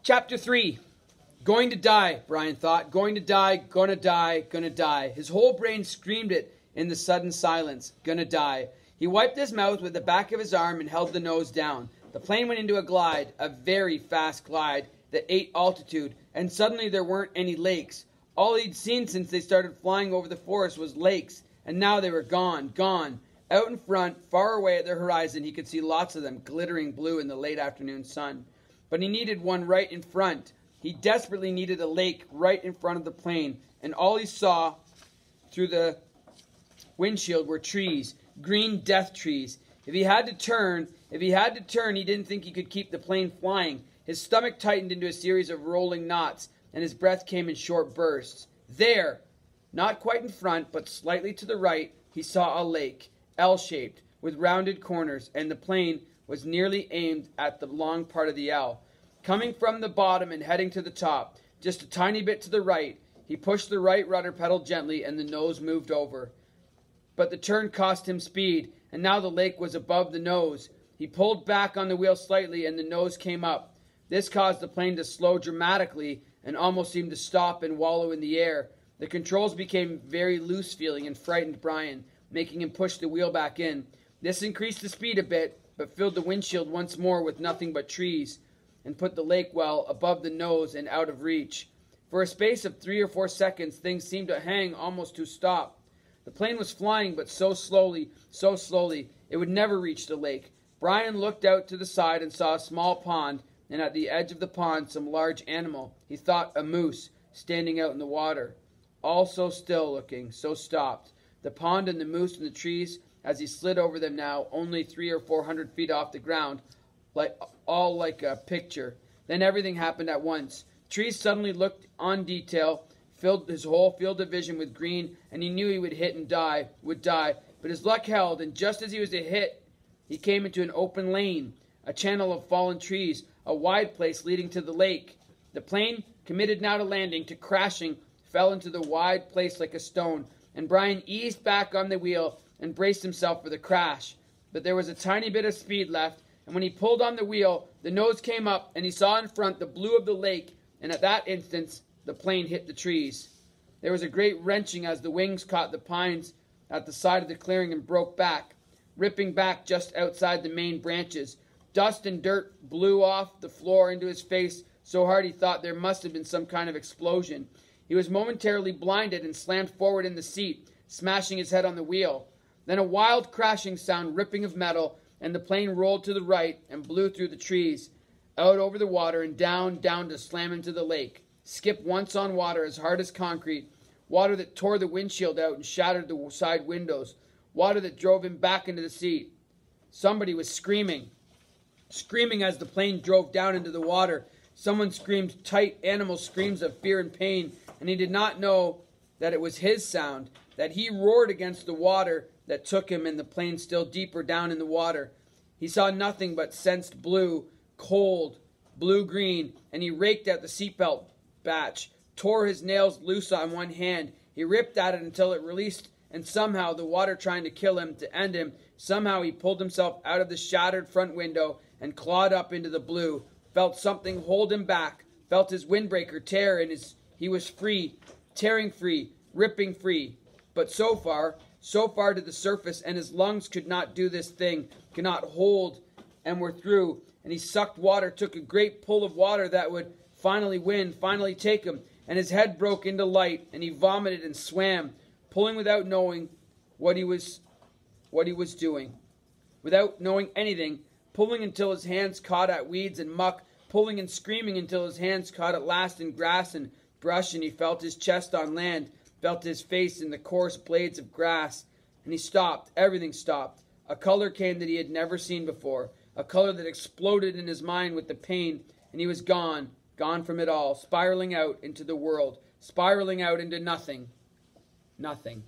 Chapter 3. Going to die, Brian thought. Going to die, gonna die, gonna die. His whole brain screamed it in the sudden silence. Gonna die. He wiped his mouth with the back of his arm and held the nose down. The plane went into a glide, a very fast glide that ate altitude, and suddenly there weren't any lakes. All he'd seen since they started flying over the forest was lakes, and now they were gone, gone. Out in front, far away at the horizon, he could see lots of them glittering blue in the late afternoon sun. But he needed one right in front. He desperately needed a lake right in front of the plane, and all he saw through the windshield were trees, green death trees. If he had to turn, he didn't think he could keep the plane flying. His stomach tightened into a series of rolling knots, and his breath came in short bursts. There, not quite in front, but slightly to the right, he saw a lake, L-shaped, with rounded corners, and the plane was nearly aimed at the long part of the L. Coming from the bottom and heading to the top, just a tiny bit to the right, he pushed the right rudder pedal gently, and the nose moved over. But the turn cost him speed, and now the lake was above the nose. He pulled back on the wheel slightly, and the nose came up. This caused the plane to slow dramatically and almost seemed to stop and wallow in the air. The controls became very loose-feeling and frightened Brian, making him push the wheel back in. This increased the speed a bit, but filled the windshield once more with nothing but trees, and put the lake well above the nose and out of reach. For a space of 3 or 4 seconds, things seemed to hang almost to stop. The plane was flying, but so slowly, it would never reach the lake. Brian looked out to the side and saw a small pond, and at the edge of the pond some large animal, he thought a moose, standing out in the water. All so still looking, so stopped. The pond and the moose and the trees, as he slid over them now, only 300 or 400 feet off the ground, all like a picture. Then everything happened at once. Trees suddenly looked on detail, filled his whole field of vision with green, and he knew he would hit and would die. But his luck held, and just as he was to hit, he came into an open lane, a channel of fallen trees, a wide place leading to the lake. The plane, committed now to landing, to crashing, fell into the wide place like a stone, and Brian eased back on the wheel and braced himself for the crash. But there was a tiny bit of speed left, and when he pulled on the wheel, the nose came up, and he saw in front the blue of the lake, and at that instant, the plane hit the trees. There was a great wrenching as the wings caught the pines at the side of the clearing and broke back, ripping back just outside the main branches. Dust and dirt blew off the floor into his face so hard he thought there must have been some kind of explosion. He was momentarily blinded and slammed forward in the seat, smashing his head on the wheel. Then a wild crashing sound, ripping of metal, and the plane rolled to the right and blew through the trees, out over the water and down to slam into the lake. Skip once on water as hard as concrete, water that tore the windshield out and shattered the side windows, water that drove him back into the seat. Somebody was screaming as the plane drove down into the water. Someone screamed tight animal screams of fear and pain, and he did not know that it was his sound, that he roared against the water that took him and the plane still deeper down in the water. He saw nothing but sensed blue, cold, blue-green, and he raked at the seatbelt batch, tore his nails loose on one hand. He ripped at it until it released, and somehow, the water trying to kill him, to end him, somehow he pulled himself out of the shattered front window and clawed up into the blue, felt something hold him back, felt his windbreaker tear, and he was free, tearing free, ripping free. But so far to the surface, and his lungs could not do this thing, could not hold, and were through. And he sucked water, took a great pull of water that would finally win, finally take him, and his head broke into light, and he vomited and swam, pulling without knowing what he was doing, without knowing anything, pulling until his hands caught at weeds and muck, pulling and screaming until his hands caught at last in grass and brush, and he felt his chest on land, felt his face in the coarse blades of grass, and he stopped. Everything stopped. A color came that he had never seen before, a color that exploded in his mind with the pain, and he was gone from it all, spiraling out into the world, spiraling out into nothing. Nothing.